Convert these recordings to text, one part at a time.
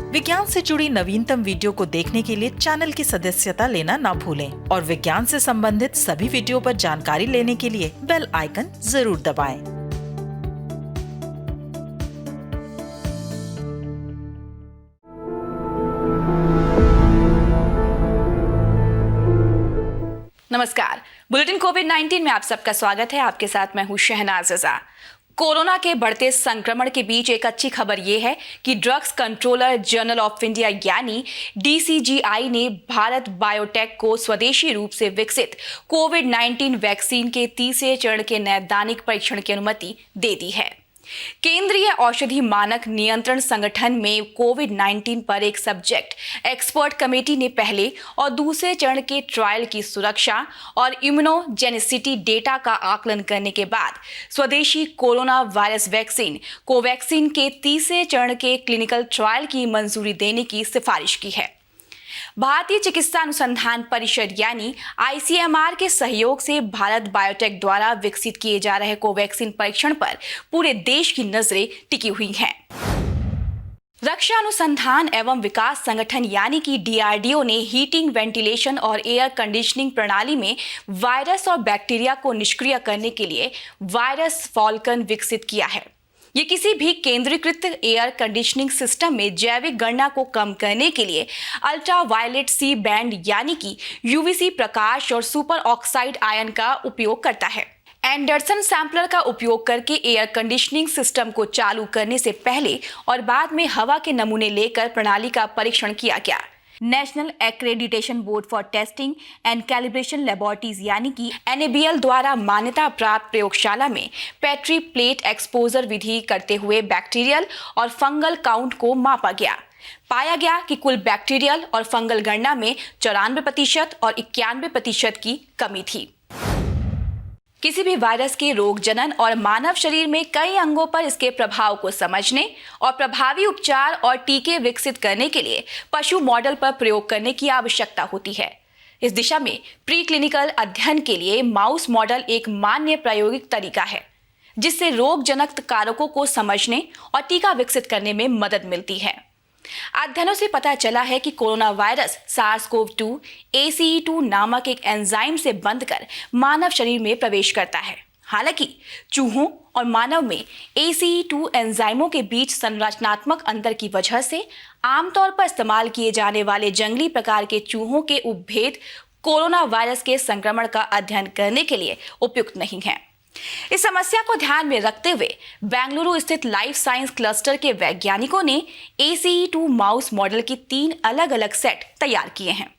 विज्ञान से जुड़ी नवीनतम वीडियो को देखने के लिए चैनल की सदस्यता लेना ना भूलें और विज्ञान से संबंधित सभी वीडियो पर जानकारी लेने के लिए बेल आइकन जरूर दबाएं। नमस्कार, बुलेटिन कोविड-19 में आप सबका स्वागत है। आपके साथ मैं हूं शहनाज रजा। कोरोना के बढ़ते संक्रमण के बीच एक अच्छी खबर ये है कि drugs controller general of India यानी DCGI ने भारत बायोटेक को स्वदेशी रूप से विकसित कोविड-19 वैक्सीन के तीसरे चरण के नैदानिक परीक्षण की अनुमति दे दी है। केंद्रीय औषधि मानक नियंत्रण संगठन में कोविड-19 पर एक सब्जेक्ट एक्सपर्ट कमेटी ने पहले और दूसरे चरण के ट्रायल की सुरक्षा और इम्यूनोजेनिसिटी डेटा का आकलन करने के बाद स्वदेशी कोरोना वायरस वैक्सीन कोवैक्सीन के तीसरे चरण के क्लिनिकल ट्रायल की मंजूरी देने की सिफारिश की है। भारतीय चिकित्सा अनुसंधान परिषद यानी ICMR के सहयोग से भारत बायोटेक द्वारा विकसित किए जा रहे कोवैक्सीन परीक्षण पर पूरे देश की नजरें टिकी हुई हैं। रक्षा अनुसंधान एवं विकास संगठन यानी कि DRDO ने हीटिंग, वेंटिलेशन और एयर कंडीशनिंग प्रणाली में वायरस और बैक्टीरिया को निष्क्रिय करने के लिए वायरस फॉल्कन विकसित किया है। ये किसी भी केंद्रीकृत एयर कंडीशनिंग सिस्टम में जैविक गणना को कम करने के लिए अल्ट्रावायलेट सी बैंड यानी कि UVC प्रकाश और सुपर ऑक्साइड आयन का उपयोग करता है। एंडरसन सैंपलर का उपयोग करके एयर कंडीशनिंग सिस्टम को चालू करने से पहले और बाद में हवा के नमूने लेकर प्रणाली का परीक्षण किया गया। National accreditation board for testing and calibration laboratories यानी कि NABL द्वारा मान्यता प्राप्त प्रयोगशाला में पेट्री प्लेट एक्सपोजर विधि करते हुए बैक्टीरियल और फंगल काउंट को मापा गया। पाया गया कि कुल बैक्टीरियल और फंगल गणना में 94% और 91% की कमी थी। किसी भी वायरस के रोग जनन और मानव शरीर में कई अंगों पर इसके प्रभाव को समझने और प्रभावी उपचार और टीके विकसित करने के लिए पशु मॉडल पर प्रयोग करने की आवश्यकता होती है। इस दिशा में प्री क्लिनिकल अध्ययन के लिए माउस मॉडल एक मान्य प्रायोगिक तरीका है, जिससे रोग जनक कारकों को समझने और टीका विकसित करने में मदद मिलती है। अध्ययनों से पता चला है कि कोरोना वायरस SARS-CoV-2 ACE2 नामक एक एंजाइम से बंधकर मानव शरीर में प्रवेश करता है। हालांकि चूहों और मानव में ACE2 एंजाइमों के बीच संरचनात्मक अंतर की वजह से आमतौर पर इस्तेमाल किए जाने वाले जंगली प्रकार के चूहों के उपभेद कोरोना वायरस के संक्रमण का अध्ययन करने के लिए उपयुक्त नहीं है। इस समस्या को ध्यान में रखते हुए बेंगलुरु स्थित लाइफ साइंस क्लस्टर के वैज्ञानिकों ने ACE2 माउस मॉडल की 3 अलग-अलग सेट तैयार किए हैं।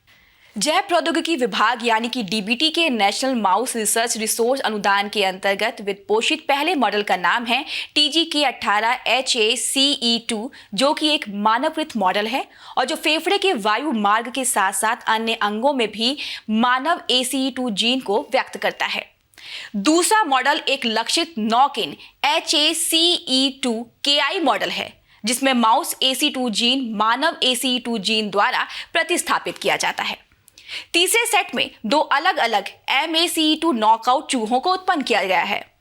जैव प्रौद्योगिकी विभाग यानी कि DBT के नेशनल माउस रिसर्च रिसोर्स अनुदान के अंतर्गत वित्त पोषित पहले मॉडल का नाम है TGK18HACE2, जो कि एक मानवकृत मॉडल है और जो फेफड़े के वायु मार्ग के साथ साथ अन्य अंगों में भी मानव ACE2 जीन को व्यक्त करता है। दूसरा मॉडल एक लक्षित नॉक-इन HACE2KI मॉडल है, जिसमें माउस ACE2 जीन मानव ACE2 जीन द्वारा प्रतिस्थापित किया जाता है। तीसरे सेट में 2 अलग-अलग MACE2 नॉकआउट चूहों को उत्पन्न किया गया है।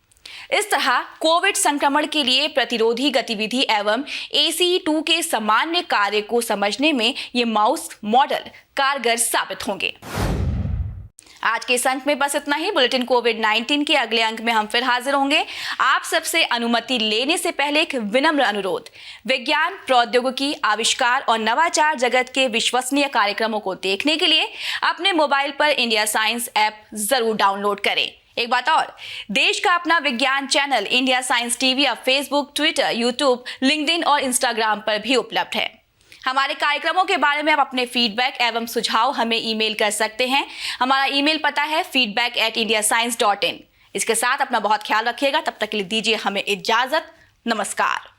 इस तरह कोविड संक्रमण के लिए प्रतिरोधी गतिविधि एवं ACE2 के सामान्य कार्य को समझने में ये माउस मॉडल कारगर साबित होंगे। आज के इस अंक में बस इतना ही। बुलेटिन कोविड-19 के अगले अंक में हम फिर हाजिर होंगे। आप सबसे अनुमति लेने से पहले एक विनम्र अनुरोध, विज्ञान, प्रौद्योगिकी, आविष्कार और नवाचार जगत के विश्वसनीय कार्यक्रमों को देखने के लिए अपने मोबाइल पर इंडिया साइंस ऐप जरूर डाउनलोड करें। एक बात और, देश का अपना विज्ञान चैनल इंडिया साइंस टीवी अब फेसबुक, ट्विटर, यूट्यूब, लिंक्डइन और इंस्टाग्राम पर भी उपलब्ध है। हमारे कार्यक्रमों के बारे में आप अपने फीडबैक एवं सुझाव हमें ईमेल कर सकते हैं। हमारा ईमेल पता है feedback@indiascience.in। इसके साथ अपना बहुत ख्याल रखिएगा। तब तक के लिए दीजिए हमें इजाजत। नमस्कार।